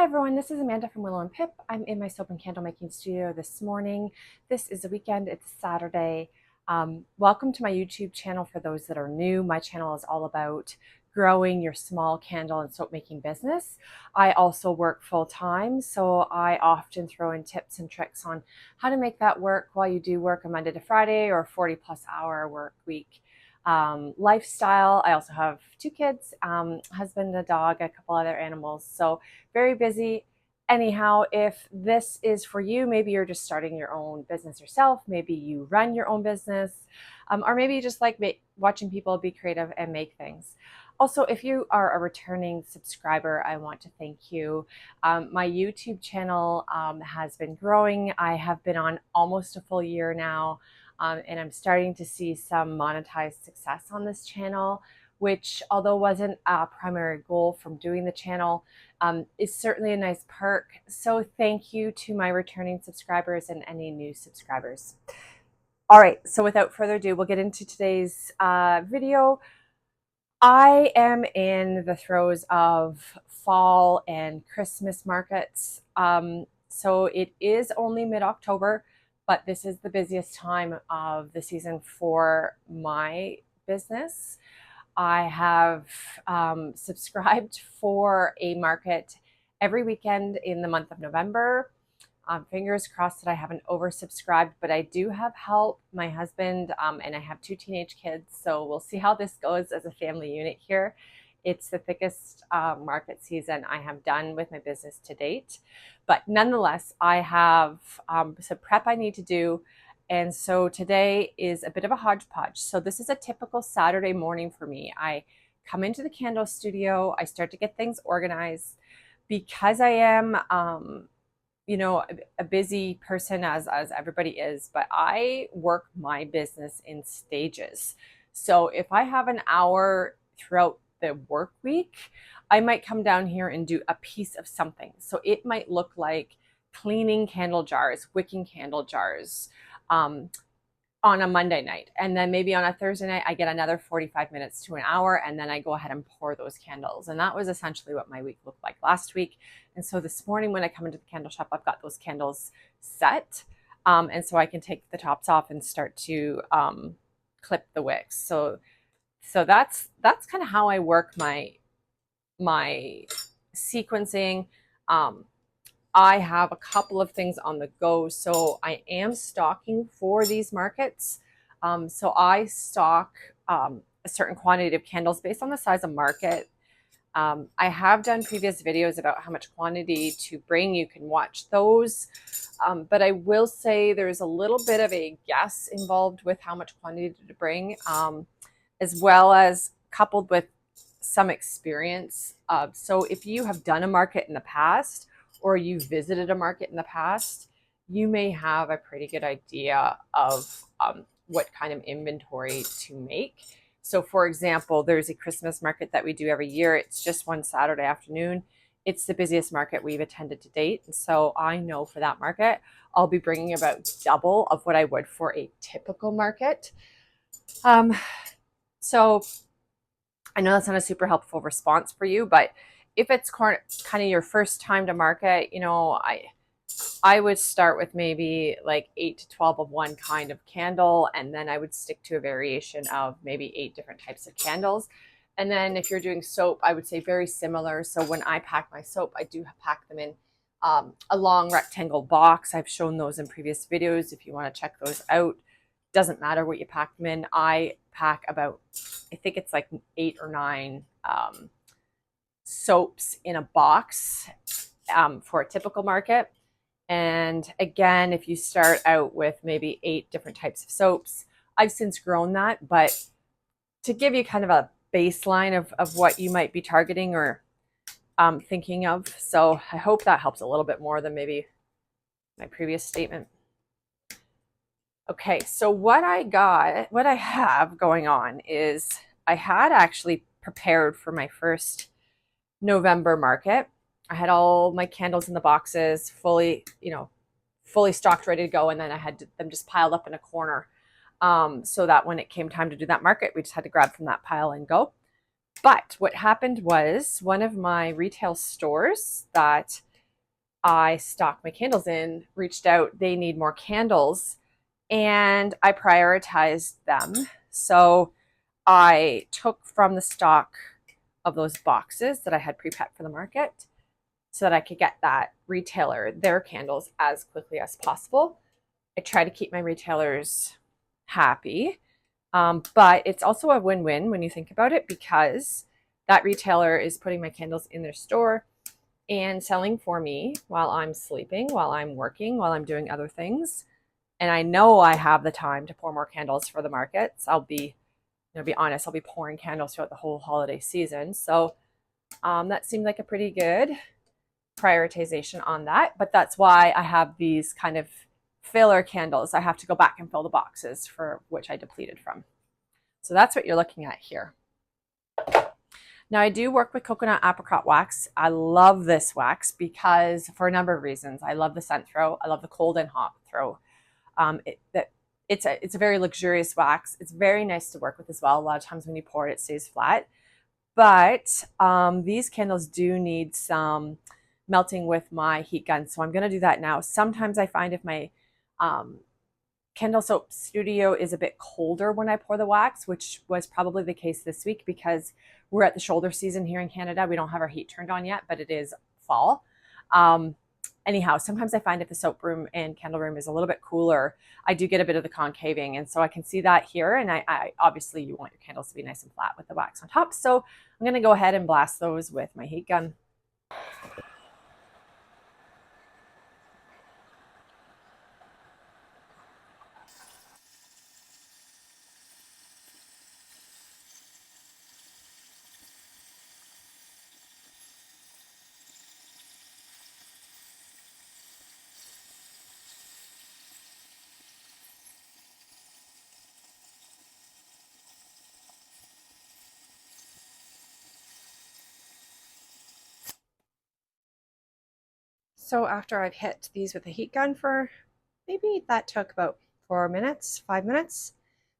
Hi everyone, this is Amanda from Willow Pip. I'm in my soap and candle making studio this morning. This is a weekend, it's Saturday. Welcome to my YouTube channel for those that are new. My channel is all about growing your small candle and soap making business. I also work full time, so I often throw in tips and tricks on how to make that work while you do work a Monday to Friday or 40+ hour work week. Lifestyle. I also have 2 kids, husband, a dog, a couple other animals. So very busy. Anyhow, if this is for you, maybe you're just starting your own business yourself, maybe you run your own business, or maybe you just like watching people be creative and make things. Also, if you are a returning subscriber, I want to thank you. My YouTube channel has been growing. I have been on almost a full year now. And I'm starting to see some monetized success on this channel, which, although wasn't a primary goal from doing the channel, is certainly a nice perk. So thank you to my returning subscribers and any new subscribers. All right, so without further ado, we'll get into today's video. I am in the throes of fall and Christmas markets. So it is only mid-October, but this is the busiest time of the season for my business. I have subscribed for a market every weekend in the month of November. Fingers crossed that I haven't oversubscribed, but I do have help, my husband, and I have 2 teenage kids, so we'll see how this goes as a family unit here. It's the thickest market season I have done with my business to date, but nonetheless, I have some prep I need to do, and so today is a bit of a hodgepodge. So this is a typical Saturday morning for me. I come into the candle studio, I start to get things organized because I am a busy person as everybody is, but I work my business in stages. So if I have an hour throughout the work week, I might come down here and do a piece of something. So it might look like cleaning candle jars, wicking candle jars, on a Monday night. And then maybe on a Thursday night, I get another 45 minutes to an hour, and then I go ahead and pour those candles. And that was essentially what my week looked like last week. And so this morning when I come into the candle shop, I've got those candles set. And so I can take the tops off and start to clip the wicks. So that's kind of how I work my sequencing. I have a couple of things on the go, so I am stocking for these markets. So I stock a certain quantity of candles based on the size of market. I have done previous videos about how much quantity to bring. You can watch those, but I will say there's a little bit of a guess involved with how much quantity to bring, as well as coupled with some experience. So if you have done a market in the past, or you visited a market in the past, you may have a pretty good idea of what kind of inventory to make. So for example, there's a Christmas market that we do every year. It's just one Saturday afternoon. It's the busiest market we've attended to date. And so I know for that market, I'll be bringing about double of what I would for a typical market. So I know that's not a super helpful response for you, but if it's kind of your first time to market, I would start with maybe like 8 to 12 of one kind of candle, and then I would stick to a variation of maybe 8 different types of candles. And then if you're doing soap, I would say very similar. So when I pack my soap, I do pack them in a long rectangle box. I've shown those in previous videos if you want to check those out. Doesn't matter what you pack them in. I pack about, I think it's like 8 or 9 soaps in a box for a typical market. And again, if you start out with maybe 8 different types of soaps, I've since grown that, but to give you kind of a baseline of what you might be targeting or thinking of. So I hope that helps a little bit more than maybe my previous statement. Okay, so what I have going on is I had actually prepared for my first November market. I had all my candles in the boxes, fully stocked, ready to go, and then I had them just piled up in a corner, so that when it came time to do that market, we just had to grab from that pile and go. But what happened was one of my retail stores that I stock my candles in reached out. They need more candles, and I prioritized them. So I took from the stock of those boxes that I had pre-packed for the market so that I could get that retailer their candles as quickly as possible. I try to keep my retailers happy, but it's also a win-win when you think about it, because that retailer is putting my candles in their store and selling for me while I'm sleeping, while I'm working, while I'm doing other things. And I know I have the time to pour more candles for the markets. Be honest, I'll be pouring candles throughout the whole holiday season. So that seemed like a pretty good prioritization on that. But that's why I have these kind of filler candles. I have to go back and fill the boxes for which I depleted from. So that's what you're looking at here. Now I do work with coconut apricot wax. I love this wax because for a number of reasons. I love the scent throw. I love the cold and hot throw. It's a very luxurious wax. It's very nice to work with as well. A lot of times when you pour it, it stays flat. But these candles do need some melting with my heat gun. So I'm going to do that now. Sometimes I find if my candle soap studio is a bit colder when I pour the wax, which was probably the case this week because we're at the shoulder season here in Canada. We don't have our heat turned on yet, but it is fall. Anyhow, sometimes I find if the soap room and candle room is a little bit cooler, I do get a bit of the concaving. And so I can see that here. And I obviously you want your candles to be nice and flat with the wax on top. So I'm going to go ahead and blast those with my heat gun. So after I've hit these with the heat gun for maybe that took about 4 minutes, 5 minutes,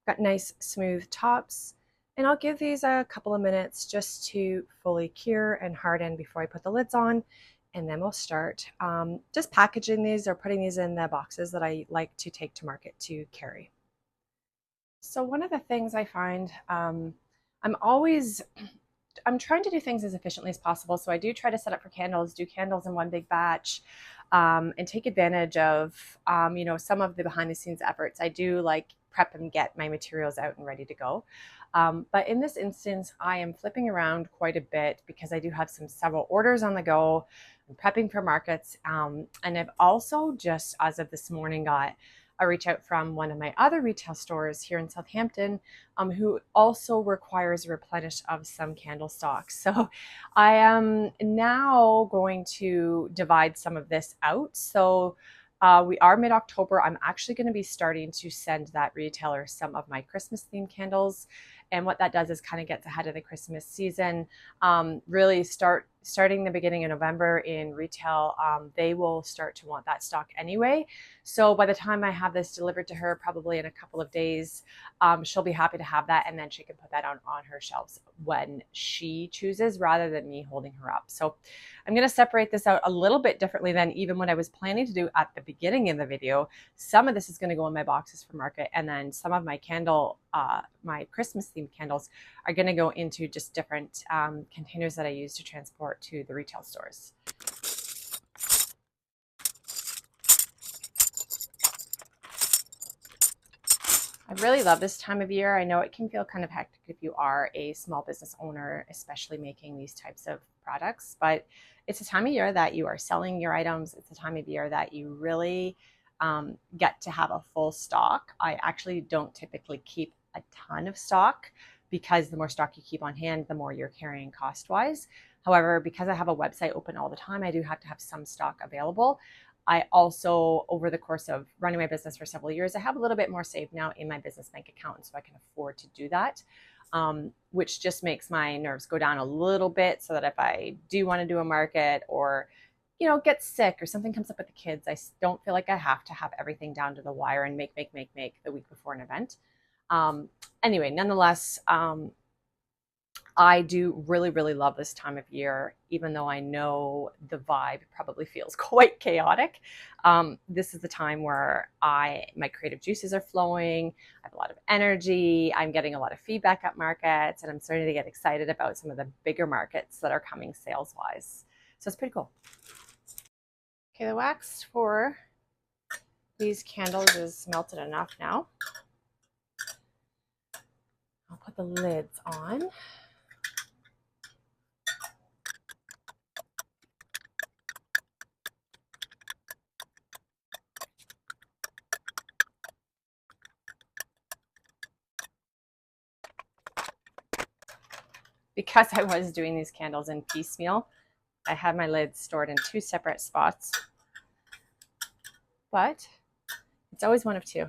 got nice smooth tops. And I'll give these a couple of minutes just to fully cure and harden before I put the lids on. And then we'll start just packaging these or putting these in the boxes that I like to take to market to carry. So one of the things I find, I'm trying to do things as efficiently as possible. So I do try to set up for candles, do candles in one big batch, and take advantage of, some of the behind the scenes efforts. I do like prep and get my materials out and ready to go. But in this instance, I am flipping around quite a bit because I do have several orders on the go. I'm prepping for markets. And I've also just, as of this morning, got a reach out from one of my other retail stores here in Southampton, who also requires a replenish of some candle stock. So I am now going to divide some of this out. So we are mid-October. I'm actually going to be starting to send that retailer some of my Christmas themed candles. And what that does is kind of gets ahead of the Christmas season. Really starting the beginning of November in retail, they will start to want that stock anyway. So by the time I have this delivered to her, probably in a couple of days, she'll be happy to have that, and then she can put that on her shelves when she chooses rather than me holding her up. So I'm going to separate this out a little bit differently than even what I was planning to do at the beginning of the video. Some of this is going to go in my boxes for market, and then some of my my Christmas themed candles are going to go into just different containers that I use to transport to the retail stores. I really love this time of year. I know it can feel kind of hectic if you are a small business owner, especially making these types of products, but it's a time of year that you are selling your items. It's a time of year that you really get to have a full stock. I actually don't typically keep a ton of stock because the more stock you keep on hand, the more you're carrying cost-wise. However, because I have a website open all the time, I do have to have some stock available. I also, over the course of running my business for several years, I have a little bit more saved now in my business bank account, so I can afford to do that, which just makes my nerves go down a little bit so that if I do want to do a market or, get sick or something comes up with the kids, I don't feel like I have to have everything down to the wire and make the week before an event. Anyway, nonetheless, I do really, really love this time of year, even though I know the vibe probably feels quite chaotic. This is the time where my creative juices are flowing. I have a lot of energy. I'm getting a lot of feedback at markets, and I'm starting to get excited about some of the bigger markets that are coming sales-wise. So it's pretty cool. Okay, the wax for these candles is melted enough now. I'll put the lids on. Because I was doing these candles in piecemeal, I have my lids stored in 2 separate spots, but it's always one of 2.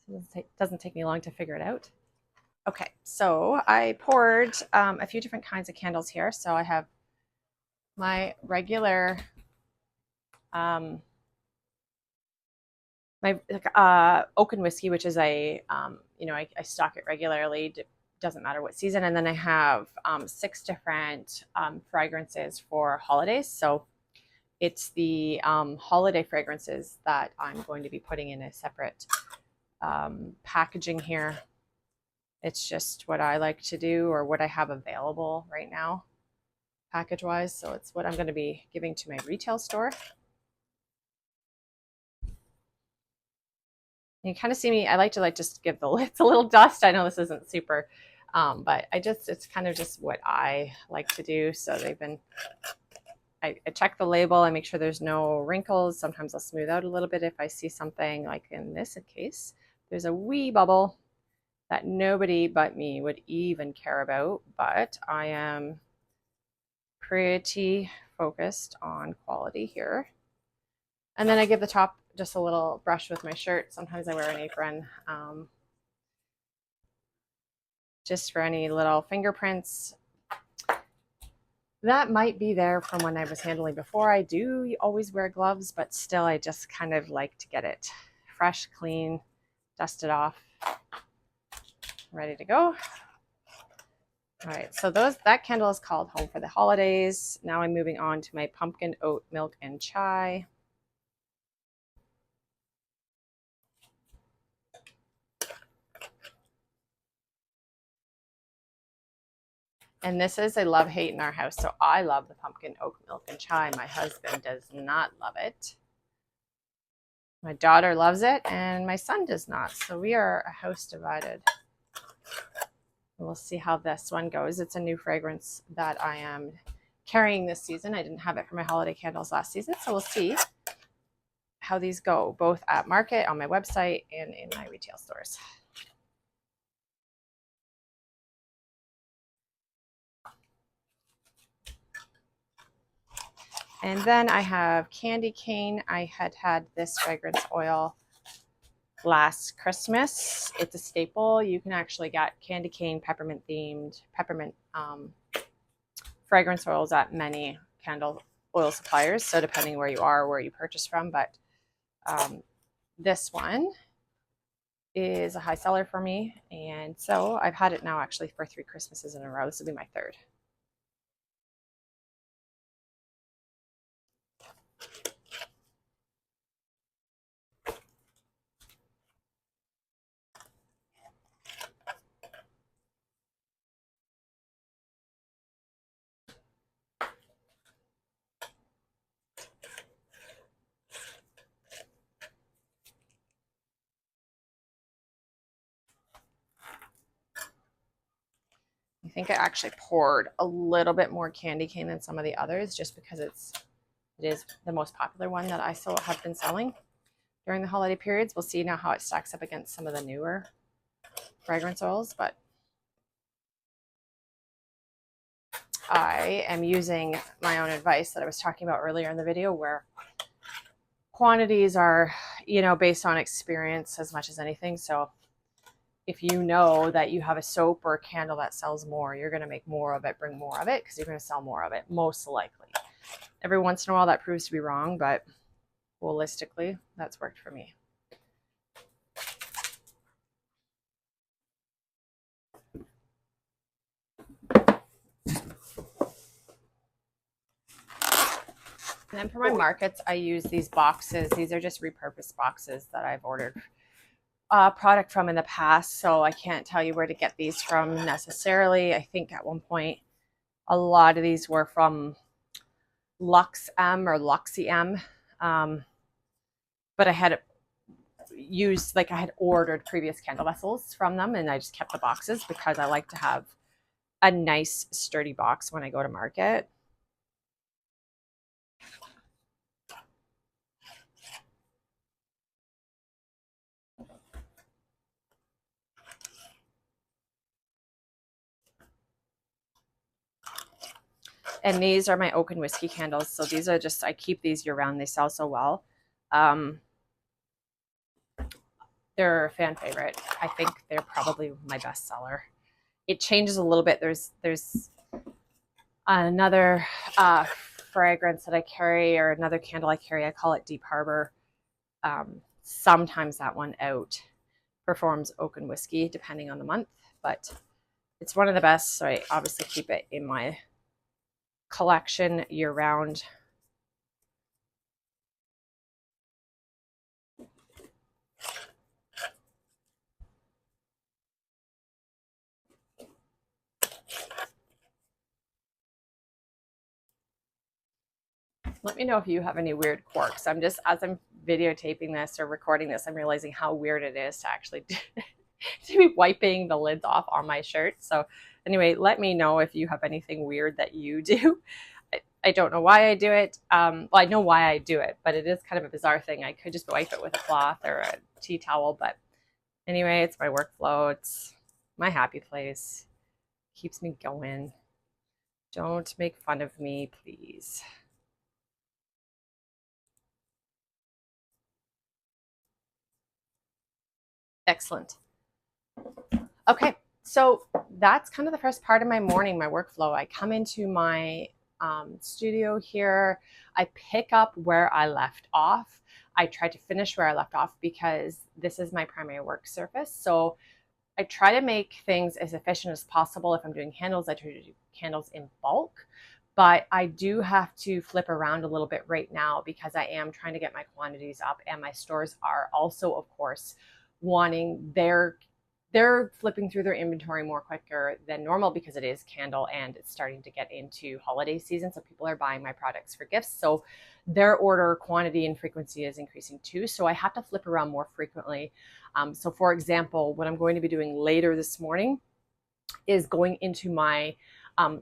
So it doesn't take me long to figure it out. Okay, so I poured a few different kinds of candles here. So I have my regular, my oaken whiskey, which is I stock it regularly. Doesn't matter what season. And then I have 6 different fragrances for holidays. So it's the holiday fragrances that I'm going to be putting in a separate packaging here. It's just what I like to do, or what I have available right now package wise. So it's what I'm going to be giving to my retail store. You kind of see me, I like to just give the lids a little dust. I know this isn't super, but it's kind of just what I like to do. So they've been, I check the label, I make sure there's no wrinkles. Sometimes I'll smooth out a little bit if I see something, like in this case, there's a wee bubble that nobody but me would even care about, but I am pretty focused on quality here. And then I give the top just a little brush with my shirt. Sometimes I wear an apron, just for any little fingerprints that might be there from when I was handling before. I do always wear gloves, but still I just kind of like to get it fresh, clean, dusted off, ready to go. All right, so that candle is called Home for the Holidays. Now I'm moving on to my pumpkin oat milk and chai. And this is a love-hate in our house. So I love the pumpkin oat milk and chai. My husband does not love it. My daughter loves it, and my son does not. So we are a house divided. We'll see how this one goes. It's a new fragrance that I am carrying this season. I didn't have it for my holiday candles last season. So we'll see how these go, both at market, on my website, and in my retail stores. And then I have candy cane. I had this fragrance oil last Christmas. It's a staple. You can actually get candy cane peppermint themed fragrance oils at many candle oil suppliers. So depending where you are, where you purchase from, but this one is a high seller for me. And so I've had it now actually for 3 Christmases in a row. This will be my 3rd. I think I actually poured a little bit more candy cane than some of the others, just because it is the most popular one that I still have been selling during the holiday periods. We'll see now how it stacks up against some of the newer fragrance oils, but I am using my own advice that I was talking about earlier in the video, where quantities are, based on experience as much as anything. So if you know that you have a soap or a candle that sells more, you're going to make more of it, bring more of it, because you're going to sell more of it, most likely. Every once in a while that proves to be wrong, but holistically, that's worked for me. And then for my markets, I use these boxes. These are just repurposed boxes that I've ordered product from in the past, so I can't tell you where to get these from necessarily. I think at one point a lot of these were from Lux M or Luxy M, but I had used, like, I had ordered previous candle vessels from them, and I just kept the boxes because I like to have a nice sturdy box when I go to market. And these are my oak and whiskey candles. So these are just, I keep these year round. They sell so well. They're a fan favorite. I think they're probably my best seller. It changes a little bit. There's another fragrance that I carry, or another candle I carry. I call it Deep Harbor. Sometimes that one out performs oak and whiskey depending on the month, but it's one of the best. So I obviously keep it in my collection year round. Let me know if you have any weird quirks. I'm just, as I'm videotaping this or recording this, I'm realizing how weird it is to actually to be wiping the lids off on my shirt. So anyway, let me know if you have anything weird that you do. I don't know why I do it. Well, I know why I do it, but it is kind of a bizarre thing. I could just wipe it with a cloth or a tea towel, but anyway, it's my workflow. It's my happy place. Keeps me going. Don't make fun of me, please. Excellent. Okay, so that's kind of the first part of my morning, my workflow. I come into my studio here. I pick up where I left off. I try to finish where I left off because this is my primary work surface. So I try to make things as efficient as possible. If I'm doing candles, I try to do candles in bulk. But I do have to flip around a little bit right now because I am trying to get my quantities up, and my stores are also, of course, wanting they're flipping through their inventory more quicker than normal because it is candle and it's starting to get into holiday season. So people are buying my products for gifts. So their order quantity and frequency is increasing too. So I have to flip around more frequently. So for example, what I'm going to be doing later this morning is going into my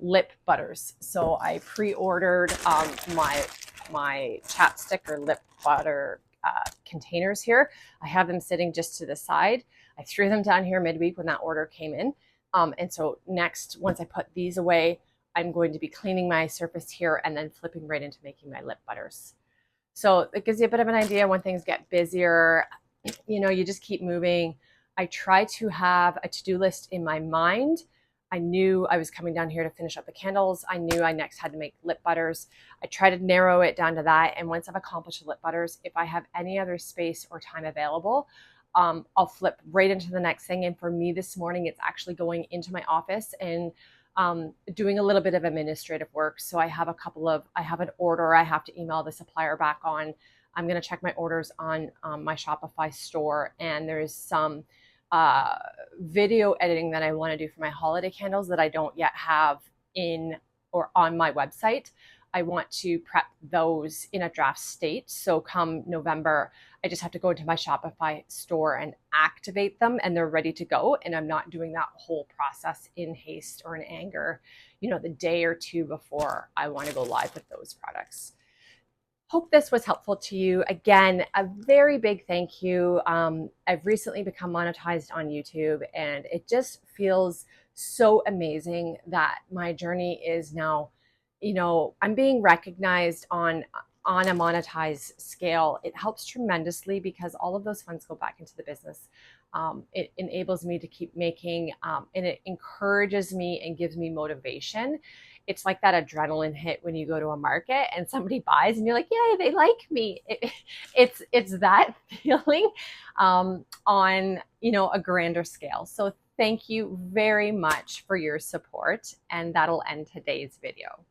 lip butters. So I pre-ordered my chapstick or lip butter containers here. I have them sitting just to the side. I threw them down here midweek when that order came in. And so next, once I put these away, I'm going to be cleaning my surface here and then flipping right into making my lip butters. So it gives you a bit of an idea when things get busier. You know, you just keep moving. I try to have a to-do list in my mind. I knew I was coming down here to finish up the candles. I knew I next had to make lip butters. I try to narrow it down to that. And once I've accomplished the lip butters, if I have any other space or time available, I'll flip right into the next thing. And for me this morning, it's actually going into my office and doing a little bit of administrative work. So I have I have an order I have to email the supplier back on. I'm going to check my orders on my Shopify store. And there's some video editing that I want to do for my holiday candles that I don't yet have in or on my website. I want to prep those in a draft state. So come November, I just have to go into my Shopify store and activate them and they're ready to go. And I'm not doing that whole process in haste or in anger, you know, the day or two before I want to go live with those products. Hope this was helpful to you. Again, a very big thank you. I've recently become monetized on YouTube, and it just feels so amazing that my journey is now, you know, I'm being recognized on a monetized scale. It helps tremendously because all of those funds go back into the business. It enables me to keep making, and it encourages me and gives me motivation. It's like that adrenaline hit when you go to a market and somebody buys and you're like, yay, they like me. It's that feeling on, you know, a grander scale. So thank you very much for your support, and that'll end today's video.